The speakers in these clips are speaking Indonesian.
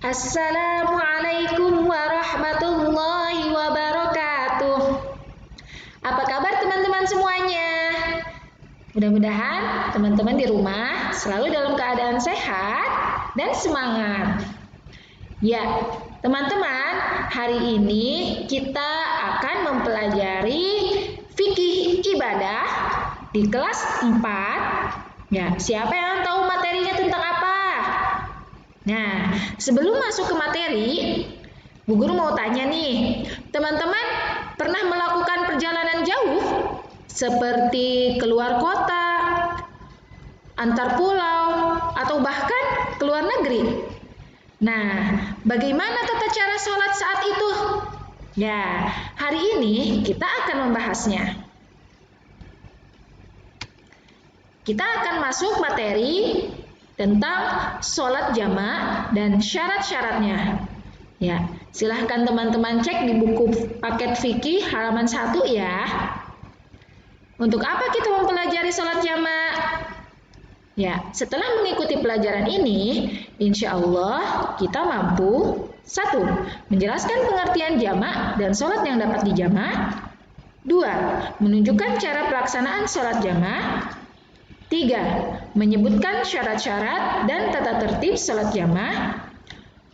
Assalamualaikum warahmatullahi wabarakatuh. Apa kabar teman-teman semuanya? Mudah-mudahan teman-teman di rumah selalu dalam keadaan sehat dan semangat. Ya, teman-teman, hari ini kita akan mempelajari fikih ibadah di kelas 4. Ya, siapa yang tahu materinya tentang apa? Nah, sebelum masuk ke materi, Bu Guru mau tanya nih, teman-teman pernah melakukan perjalanan jauh seperti keluar kota, antar pulau, atau bahkan ke luar negeri? Nah, bagaimana tata cara sholat saat itu? Ya, hari ini kita akan membahasnya. Kita akan masuk materi tentang sholat jamaah dan syarat-syaratnya. Ya, silahkan teman-teman cek di buku paket fikih halaman 1 ya. Untuk apa kita mempelajari sholat jamaah? Ya, setelah mengikuti pelajaran ini, insya Allah kita mampu 1. Menjelaskan pengertian jamaah dan sholat yang dapat dijamak. 2. Menunjukkan cara pelaksanaan sholat jamaah. 3. Menyebutkan syarat-syarat dan tata tertib sholat jamaah.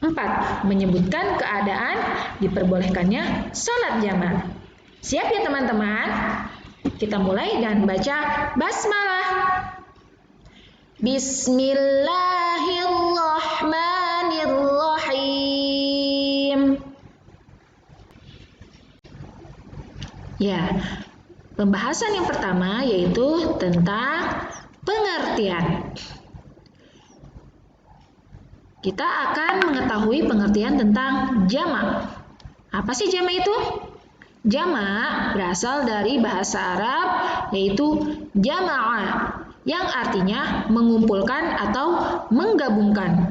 4. Menyebutkan keadaan diperbolehkannya sholat jamaah. Siap ya teman-teman? Kita mulai dan baca basmalah. Bismillahirrahmanirrahim. Ya, pembahasan yang pertama yaitu tentang pengertian. Kita akan mengetahui pengertian tentang jamak. Apa sih jamak itu? Jamak berasal dari bahasa Arab yaitu jama'ah, yang artinya mengumpulkan atau menggabungkan.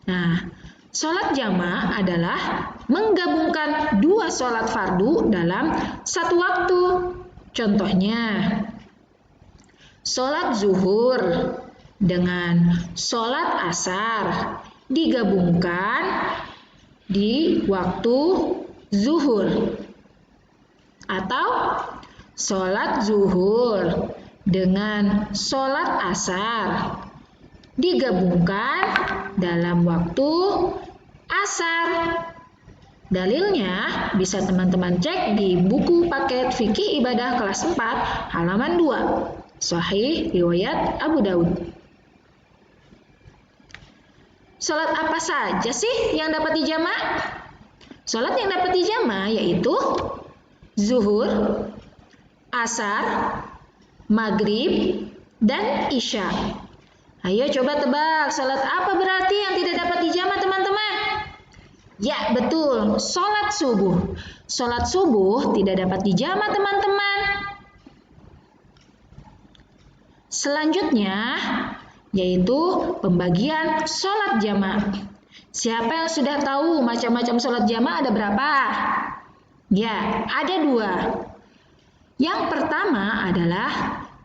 Nah, sholat jamaah adalah menggabungkan 2 sholat fardu dalam satu waktu. Contohnya, sholat zuhur dengan sholat asar digabungkan di waktu zuhur. Atau sholat zuhur dengan sholat asar digabungkan dalam waktu asar. Dalilnya bisa teman-teman cek di buku paket fikih ibadah kelas 4 halaman 2. Sahih riwayat Abu Daud. Sholat apa saja sih yang dapat dijamak? Sholat yang dapat dijamak yaitu zuhur, asar, maghrib, dan isya. Ayo coba tebak, sholat apa berarti yang tidak dapat dijamak teman-teman? Ya, betul, sholat subuh. Sholat subuh tidak dapat dijamak teman-teman. Selanjutnya yaitu pembagian sholat jamaah. Siapa yang sudah tahu macam-macam sholat jamaah ada berapa? Ya, ada 2. Yang pertama adalah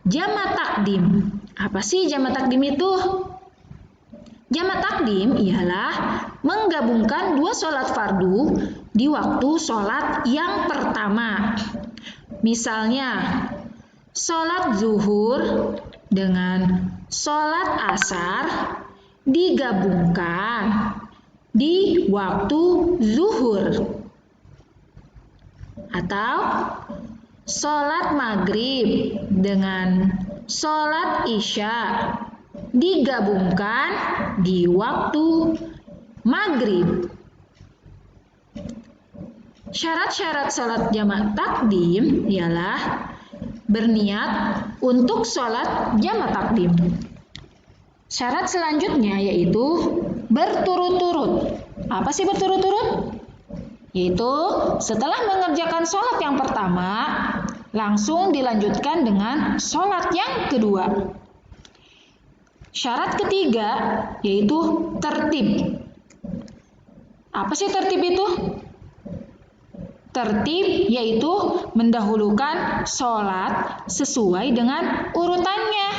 jamaah takdim. Apa sih jamaah takdim itu? Jamaah takdim ialah menggabungkan 2 sholat fardu di waktu sholat yang pertama. Misalnya, sholat zuhur dengan sholat asar digabungkan di waktu zuhur. Atau sholat maghrib dengan sholat isya digabungkan di waktu maghrib. Syarat-syarat sholat jamaah takdim ialah berniat untuk sholat jamaah takdim. Syarat selanjutnya yaitu berturut-turut. Apa sih berturut-turut? Yaitu setelah mengerjakan sholat yang pertama, langsung dilanjutkan dengan sholat yang kedua. Syarat ketiga yaitu tertib. Apa sih tertib itu? Tertib yaitu mendahulukan sholat sesuai dengan urutannya.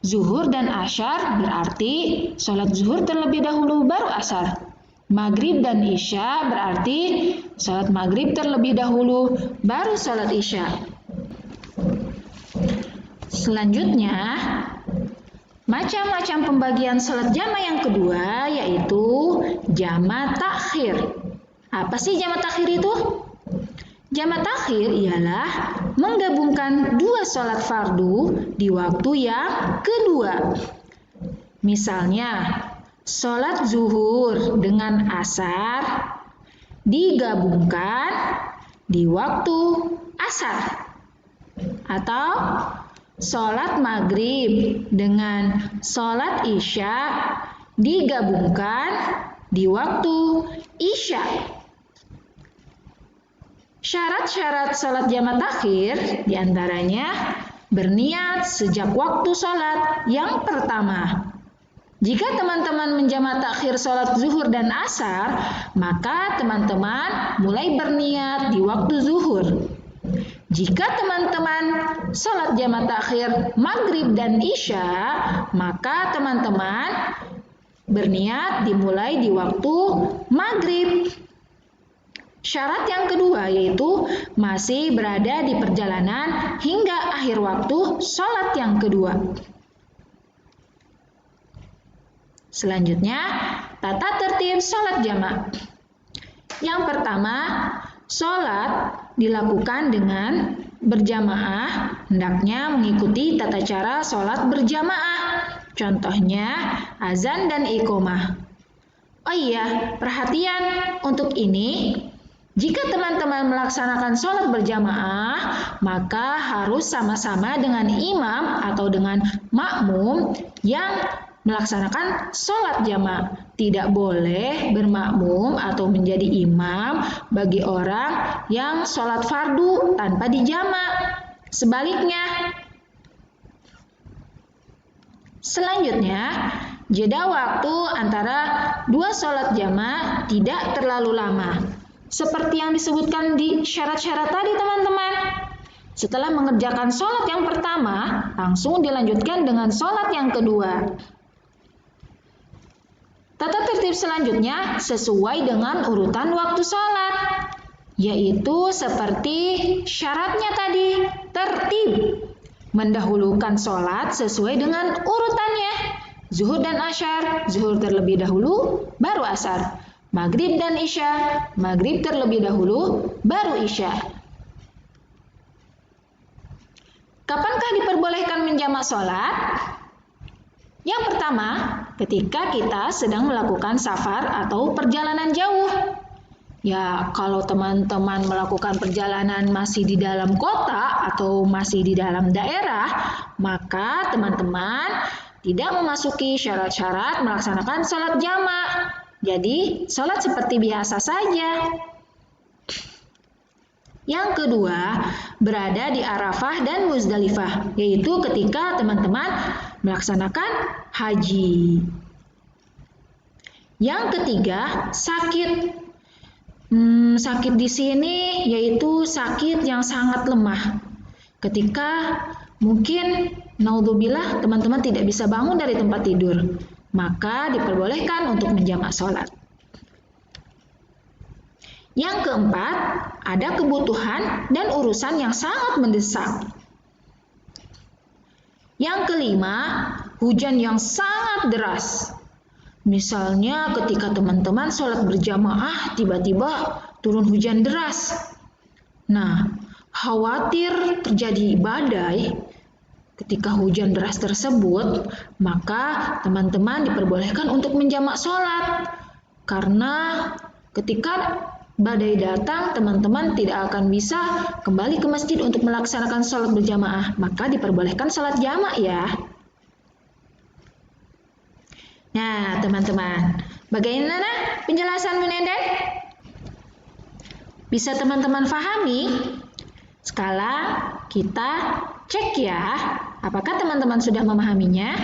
Zuhur dan asyar berarti sholat zuhur terlebih dahulu baru asar. Maghrib dan Isya berarti sholat maghrib terlebih dahulu, baru sholat Isya. Selanjutnya, macam-macam pembagian sholat jama yang kedua yaitu jama takhir. Apa sih jama takhir itu? Jama takhir ialah menggabungkan dua sholat fardu di waktu yang kedua. Misalnya, sholat zuhur dengan asar digabungkan di waktu asar. Atau sholat maghrib dengan sholat isya digabungkan di waktu isya. Syarat-syarat sholat jama takhir diantaranya berniat sejak waktu sholat yang pertama. Jika teman-teman menjama takhir sholat zuhur dan asar, maka teman-teman mulai berniat di waktu zuhur. Jika teman-teman sholat jama takhir maghrib dan isya, maka teman-teman berniat dimulai di waktu maghrib. Syarat yang kedua yaitu masih berada di perjalanan hingga akhir waktu sholat yang kedua. Selanjutnya, tata tertib sholat jama'. Yang pertama, sholat dilakukan dengan berjamaah, hendaknya mengikuti tata cara sholat berjamaah. Contohnya, azan dan iqomah. Oh iya, perhatian untuk ini. Jika teman-teman melaksanakan sholat berjamaah, maka harus sama-sama dengan imam atau dengan makmum yang melaksanakan sholat jamaah. Tidak boleh bermakmum atau menjadi imam bagi orang yang sholat fardu tanpa dijama'. Sebaliknya. Selanjutnya, jeda waktu antara dua sholat jamaah tidak terlalu lama. Seperti yang disebutkan di syarat-syarat tadi teman-teman. Setelah mengerjakan sholat yang pertama, langsung dilanjutkan dengan sholat yang kedua. Tata tertib selanjutnya sesuai dengan urutan waktu sholat, yaitu seperti syaratnya tadi, tertib. Mendahulukan sholat sesuai dengan urutannya. Zuhur dan asyar, zuhur terlebih dahulu, baru asar. Maghrib dan isya, maghrib terlebih dahulu, baru isya. Kapankah diperbolehkan menjamak sholat? Yang pertama, ketika kita sedang melakukan safar atau perjalanan jauh. Ya, kalau teman-teman melakukan perjalanan masih di dalam kota atau masih di dalam daerah, maka teman-teman tidak memasuki syarat-syarat melaksanakan sholat jamak. Jadi, sholat seperti biasa saja. Yang kedua, berada di Arafah dan Muzdalifah, yaitu ketika teman-teman melaksanakan haji. Yang ketiga, sakit. Sakit di sini yaitu sakit yang sangat lemah. Ketika mungkin naudzubillah teman-teman tidak bisa bangun dari tempat tidur, maka diperbolehkan untuk menjamak sholat. Yang keempat, ada kebutuhan dan urusan yang sangat mendesak. Yang kelima, hujan yang sangat deras. Misalnya ketika teman-teman sholat berjamaah tiba-tiba turun hujan deras. Nah, khawatir terjadi badai ketika hujan deras tersebut, maka teman-teman diperbolehkan untuk menjamak sholat. Karena ketika badai datang, teman-teman tidak akan bisa kembali ke masjid untuk melaksanakan sholat berjamaah, maka diperbolehkan sholat jamak ya. Nah, teman-teman, bagaimana penjelasan Bu Nenden? Bisa teman-teman pahami? Sekarang kita cek ya, apakah teman-teman sudah memahaminya?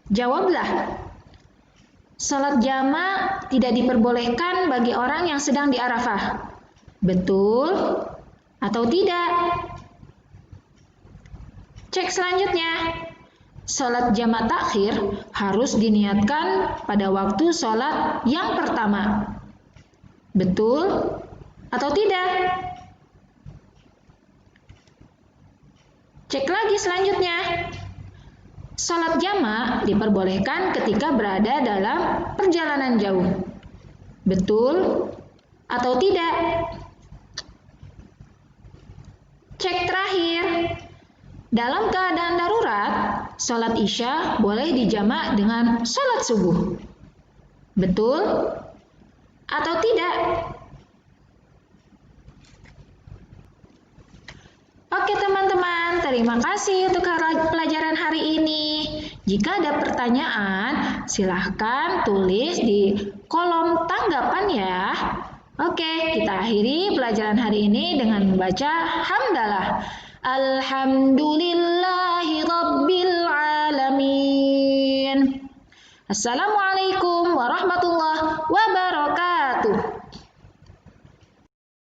Jawablah. Salat jamak tidak diperbolehkan bagi orang yang sedang di Arafah. Betul atau tidak? Cek selanjutnya. Sholat jamak takhir harus diniatkan pada waktu sholat yang pertama. Betul atau tidak? Cek lagi selanjutnya. Sholat jamak diperbolehkan ketika berada dalam perjalanan jauh. Betul atau tidak? Cek terakhir. Dalam keadaan darurat, sholat isya boleh dijamak dengan sholat subuh. Betul atau tidak? Oke teman-teman, terima kasih untuk pelajaran hari ini. Jika ada pertanyaan, silahkan tulis di kolom tanggapan ya. Oke, kita akhiri pelajaran hari ini dengan membaca hamdalah. Alhamdulillahi Rabbil Alamin. Assalamualaikum warahmatullahi wabarakatuh.